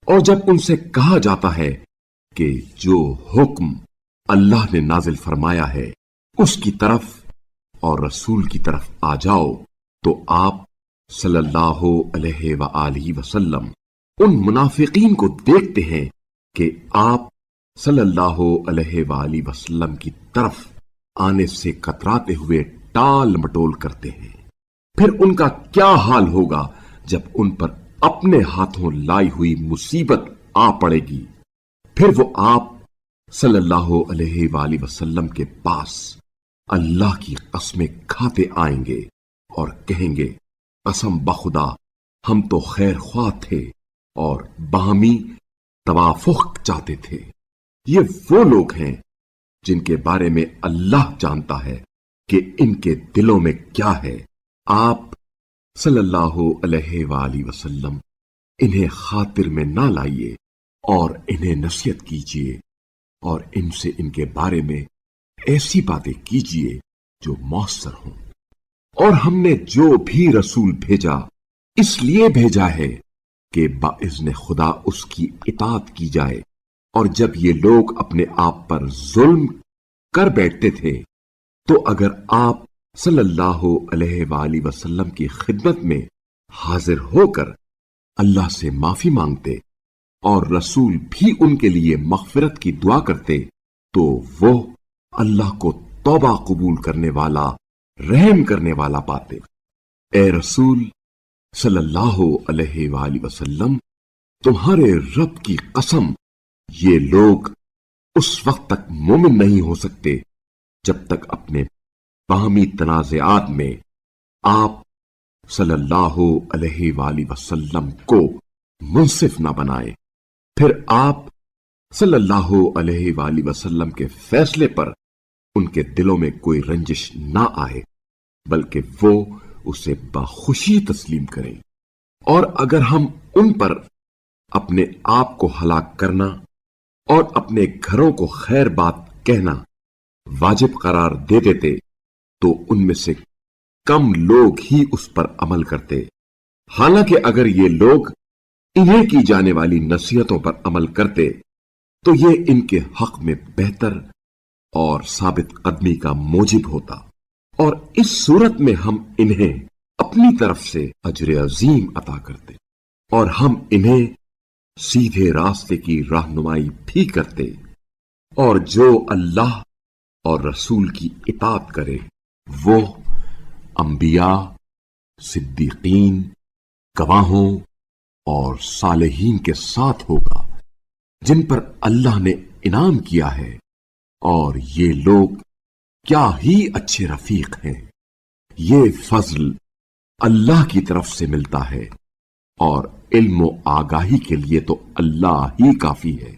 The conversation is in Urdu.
اور جب ان سے کہا جاتا ہے کہ جو حکم اللہ نے نازل فرمایا ہے اس کی طرف اور رسول کی طرف آ جاؤ، تو آپ صلی اللہ علیہ وآلہ وسلم ان منافقین کو دیکھتے ہیں کہ آپ صلی اللہ علیہ وآلہ وسلم کی طرف آنے سے کتراتے ہوئے ٹال مٹول کرتے ہیں۔ پھر ان کا کیا حال ہوگا جب ان پر اپنے ہاتھوں لائی ہوئی مصیبت آ پڑے گی؟ پھر وہ آپ صلی اللہ علیہ وآلہ وسلم کے پاس اللہ کی قسمیں کھاتے آئیں گے اور کہیں گے، قسم بخدا ہم تو خیر خواہ تھے اور باہمی توافق چاہتے تھے۔ یہ وہ لوگ ہیں جن کے بارے میں اللہ جانتا ہے کہ ان کے دلوں میں کیا ہے۔ آپ صلی اللہ علیہ وآلہ وسلم انہیں خاطر میں نہ لائیے اور انہیں نصیحت کیجیے اور ان سے ان کے بارے میں ایسی باتیں کیجیے جو مؤثر ہوں۔ اور ہم نے جو بھی رسول بھیجا اس لیے بھیجا ہے کہ باذن خدا اس کی اطاعت کی جائے، اور جب یہ لوگ اپنے آپ پر ظلم کر بیٹھتے تھے تو اگر آپ صلی اللہ علیہ وآلہ وسلم کی خدمت میں حاضر ہو کر اللہ سے معافی مانگتے اور رسول بھی ان کے لیے مغفرت کی دعا کرتے تو وہ اللہ کو توبہ قبول کرنے والا، رحم کرنے والا پاتے۔ اے رسول صلی اللہ علیہ وآلہ وسلم، تمہارے رب کی قسم یہ لوگ اس وقت تک مومن نہیں ہو سکتے جب تک اپنے باہمی تنازعات میں آپ صلی اللہ علیہ وآلہ وسلم کو منصف نہ بنائے۔ پھر آپ صلی اللہ علیہ وآلہ وسلم کے فیصلے پر ان کے دلوں میں کوئی رنجش نہ آئے، بلکہ وہ اسے بخوشی تسلیم کریں۔ اور اگر ہم ان پر اپنے آپ کو ہلاک کرنا اور اپنے گھروں کو خیر بات کہنا واجب قرار دے دیتے تو ان میں سے کم لوگ ہی اس پر عمل کرتے۔ حالانکہ اگر یہ لوگ انہیں کی جانے والی نصیحتوں پر عمل کرتے تو یہ ان کے حق میں بہتر اور ثابت قدمی کا موجب ہوتا، اور اس صورت میں ہم انہیں اپنی طرف سے اجر عظیم عطا کرتے اور ہم انہیں سیدھے راستے کی رہنمائی بھی کرتے۔ اور جو اللہ اور رسول کی اطاعت کرے وہ انبیاء، صدیقین، گواہوں اور صالحین کے ساتھ ہوگا جن پر اللہ نے انعام کیا ہے، اور یہ لوگ کیا ہی اچھے رفیق ہیں۔ یہ فضل اللہ کی طرف سے ملتا ہے، اور علم و آگاہی کے لیے تو اللہ ہی کافی ہے۔